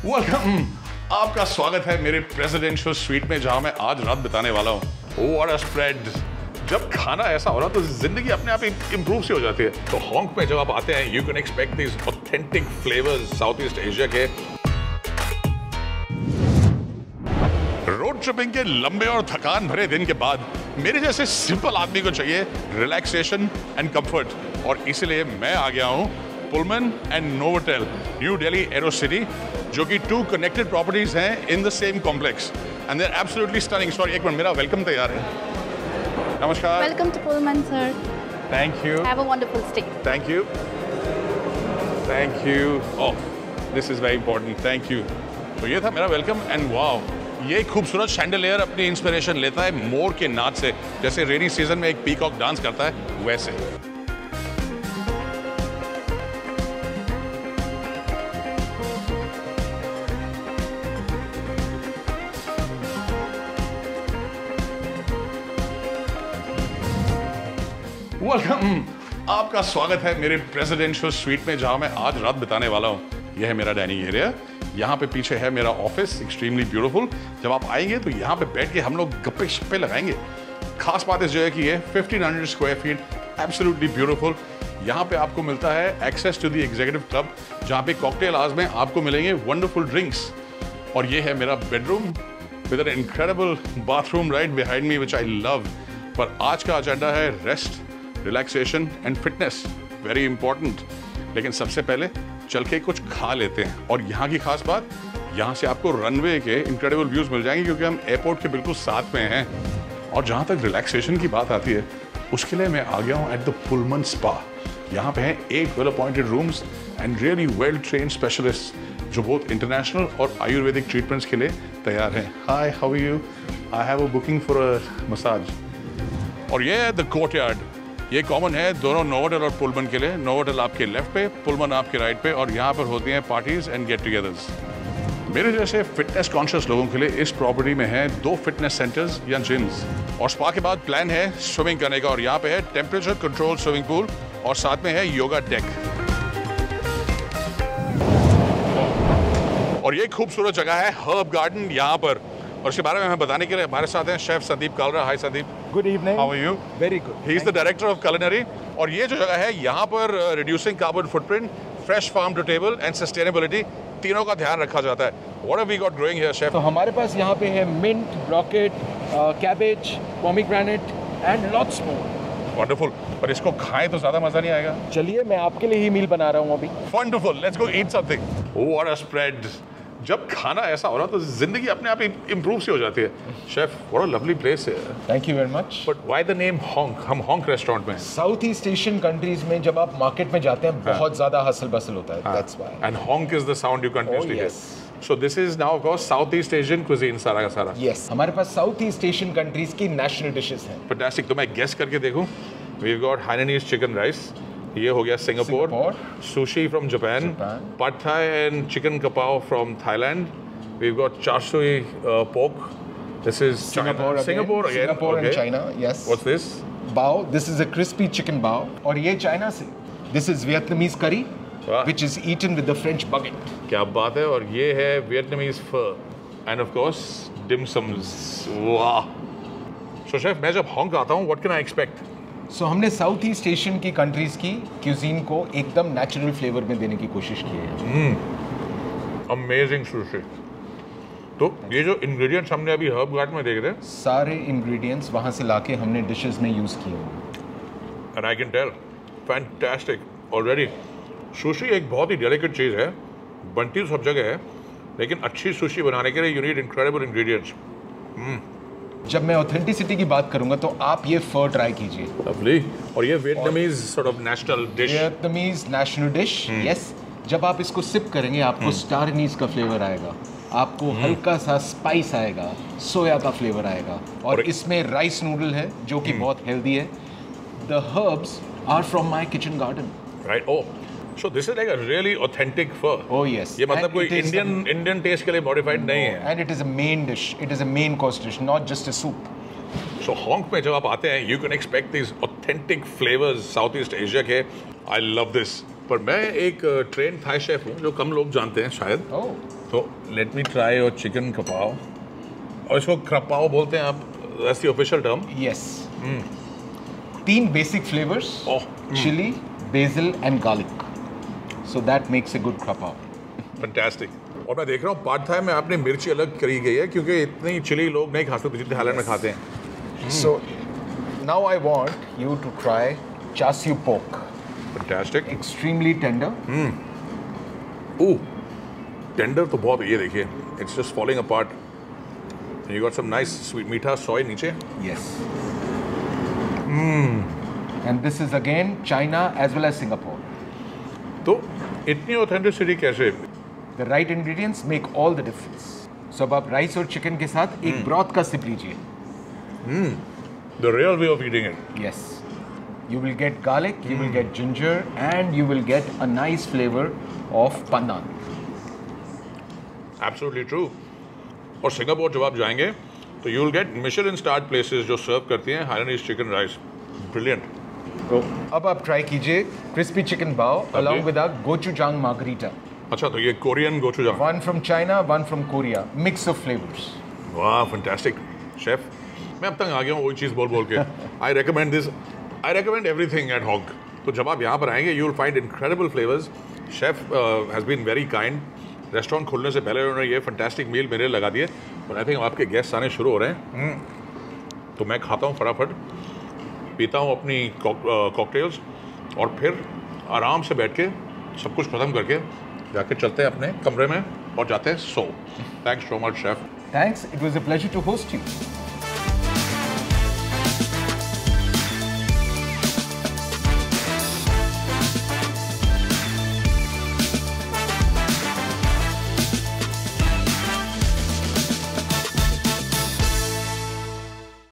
Welcome, आपका स्वागत है मेरे प्रेसिडेंशियल स्वीट में जहां मैं आज रात बिताने वाला हूं। What a spread! जब खाना ऐसा हो रहा तो जिंदगी अपने आप इंप्रूव सी हो जाती है। तो हॉन्ग में जब आप आते हैं, you can expect this authentic flavours South East Asia के। रोड ट्रिपिंग के लंबे और थकान भरे दिन के बाद मेरे जैसे सिंपल आदमी को चाहिए रिलैक्सेशन एंड कंफर्ट, और इसलिए मैं आ गया हूं Pullman and Novotel, New Delhi Aerocity, जो कि 2 कनेक्टेड प्रॉपर्टीज हैं in the same complex and they are absolutely stunning. Sorry, एक मिनट, मेरा वेलकम तैयार है। नमस्कार। Welcome to Pullman, sir. Thank you. Have a wonderful stay. Thank you. Thank you. Oh, this is very important. Thank you. तो ये था मेरा welcome and wow, ये खूबसूरत शैंडलियर अपनी इंस्पिरेशन लेता है मोर के नाच से, जैसे रेनी सीजन में एक पीकॉक डांस करता है वैसे। वेलकम, आपका स्वागत है मेरे प्रेसिडेंशियल स्वीट में जहां मैं आज रात बिताने वाला हूं। यह है मेरा डाइनिंग एरिया, यहाँ पे पीछे है मेरा ऑफिस, एक्सट्रीमली ब्यूटीफुल। जब आप आएंगे तो यहाँ पे बैठ के हम लोग गप्पे शप्पे लगाएंगे। खास बात इस जगह की है 1500 स्क्वायर फीट, एब्सोल्युटली ब्यूटीफुल। यहाँ पे आपको मिलता है access to the executive club, जहाँ पे कॉकटेल आवर्स में आपको मिलेंगे वंडरफुल ड्रिंक्स। और ये है मेरा bedroom with an incredible bathroom right behind me which I love. पर आज का एजेंडा है rest, relaxation and fitness, very important. लेकिन सबसे पहले चल के कुछ खा लेते हैं। और यहाँ की खास बात, यहाँ से आपको रनवे के इनक्रेडिबल व्यूज मिल जाएंगे, क्योंकि हम एयरपोर्ट के बिल्कुल साथ में हैं। और जहाँ तक रिलैक्सेशन की बात आती है, उसके लिए मैं आ गया हूँ एट द पुलमन स्पा। यहाँ पे हैं 8 well appointed rooms and really well trained specialist, जो बहुत इंटरनेशनल और आयुर्वेदिक ट्रीटमेंट्स के लिए तैयार हैं। Hi, how are you? I have a booking for a massage. और ये है द कोर्टयार्ड। ये कॉमन है दोनों नोवोटेल और पुलमन के लिए। नोवोटेल आपके लेफ्ट पे, पुलमन आपके राइट पे, और यहाँ पर होती हैं पार्टीज एंड गेट टुगेदर्स। मेरे जैसे फिटनेस कॉन्शियस लोगों के लिए इस प्रॉपर्टी में है 2 फिटनेस सेंटर्स या जिम्स, और स्पा के बाद प्लान है स्विमिंग करने का। और यहाँ पे है टेम्परेचर कंट्रोल स्विमिंग पूल, और साथ में है योगा डेक। और ये खूबसूरत जगह है हर्ब गार्डन यहाँ पर, और इसके बारे में हमें बताने के लिए हमारे साथ हैं chef Sandeep Kalra. Hi Sandeep. Good evening. How are you? Very good. He is the director of culinary। और ये जो जगह है, यहाँ पर reducing carbon footprint, fresh farm to table and sustainability, तीनों का ध्यान रखा जाता है। What have we got growing here chef? तो हमारे पास यहाँ पे है mint, broccoli, cabbage, pomegranate and lots more. Wonderful. पर इसको खाएं तो ज्यादा मजा नहीं आएगा। चलिए, मैं आपके लिए ही मील बना रहा हूँ अभी। Wonderful, let's go eat something. What a spread! जब खाना ऐसा हो रहा तो जिंदगी अपने आप इंप्रूव सी हो जाती है। Chef, what a lovely place है। Thank you very much. But why the name Honk? हम हॉन्क रेस्टोरेंट में हैं। साउथ ईस्ट एशियन कंट्रीज में जब आप मार्केट में जाते हैं, बहुत ज्यादा हसल बसल होता है। That's why. And Honk is the sound you continuously hear. So this is now of course South East Asian cuisine सारा का सारा। यस, हमारे पास साउथ ईस्ट एशियन कंट्रीज की नेशनल डिशेस हैं। फैंटास्टिक। तो मैं गेस करके देखूं। We got Hainanese chicken rice, ये हो गया Singapore, sushi from Japan, pad Thai and chicken kapao from Thailand. We've got char siu pork. This is Singapore again. Singapore okay. and China. Yes. What's this? Bao. This is a crispy chicken bao. और ये China से. This is Vietnamese curry, which is eaten with the French baguette. क्या बात है। और ये है Vietnamese pho and of course dim sums. वाह। So chef, मैं जब हॉन्ग आता हूँ, what can I expect? So हमने साउथ ईस्ट एशियन की कंट्रीज की क्यूजीन को एकदम नेचुरल फ्लेवर में देने की कोशिश की है। Amazing sushi। तो ये जो इंग्रेडिएंट्स हमने अभी हर्ब गार्डन में देखे थे, सारे इंग्रेडिएंट्स वहाँ से लाके हमने डिशेस में यूज़ किए हैं। And I can tell, fantastic already. Sushi एक बहुत ही डेलिकेट चीज़ है, बनती तो सब जगह है, लेकिन अच्छी सुशी बनाने के लिए यू नीड इनक्रेडिबल इंग्रेडिएंट्स। जब मैं ऑथेंटिसिटी की बात करूंगा तो आप ये फर ट्राई कीजिए। लवली। और ये Vietnamese sort of national dish. Vietnamese national dish, yes. जब आप इसको सिप करेंगे, आपको स्टार एनीज का फ्लेवर आएगा, आपको हल्का सा स्पाइस आएगा, सोया का फ्लेवर आएगा, और इसमें राइस नूडल है जो कि बहुत हेल्दी है। The herbs are from my kitchen garden. Right. Oh, so this is like a really authentic fare. Oh yes. ये मतलब कोई इंडियन टेस्ट के लिए मॉडिफाइड नहीं है। And it is a main dish, it is a main course dish, not just a soup. So Honk में जब आप आते हैं, you can expect this authentic flavours South East Asia के। I love this. पर मैं एक ट्रेन थाई शेफ हूँ, जो कम लोग जानते हैं शायद। तो let me try your chicken kapao, और इसको क्रपाव बोलते हैं आप, that's the official term. Yes. 3 basic flavours, chilli, basil and garlic, so that makes a good krapao. Fantastic. और मैं देख रहा हूँ पार्ट थाई में आपने मिर्ची अलग करी गई है, क्योंकि इतनी चिली लोग नहीं खा सकते जितने थाईलैंड में खाते हैं। So now I want you to try चासियो pork. Fantastic. Extremely tender. Oh, tender तो बहुत, ये देखिए, it's just falling apart. You got some nice sweet मीठा सोय नीचे। Yes. And this is again China as well as Singapore. तो इतनी authenticity कैसे? The right ingredients make all the difference. So अब आप राइस और चिकन के साथ एक ब्रॉथ का सिप लीजिए। The real way of eating it. Yes. You will get garlic, you will get ginger, and you will get a nice flavor of pandan. Absolutely true. और Singapore जब आप जाएंगे तो you will get Michelin starred places जो serve करती हैं हाइनानीज chicken rice. Brilliant. तो अब आप ट्राई कीजिए क्रिस्पी चिकन बाओ along with a gochujang margarita. अच्छा, तो ये Korean gochujang. One from China, one from Korea. Mix of flavors. वाह, फैंटास्टिक शेफ। मैं अब तक आ गया हूँ वही चीज़ बोल बोल के। I recommend this, I recommend everything at Hog. तो जब आप यहाँ पर आएंगे you will find incredible flavours. Chef has been very kind. Restaurant खुलने से पहले उन्होंने ये फैंटास्टिक मील मेरे लगा दिए, और आई थिंक आपके गेस्ट आने शुरू हो रहे हैं। तो मैं खाता हूँ फटाफट, पीता हूँ अपनी कॉकटेल्स, और फिर आराम से बैठ के सब कुछ ख़त्म करके जाके चलते हैं अपने कमरे में और जाते हैं सो। Thanks so much chef. Thanks. It was a pleasure to host you.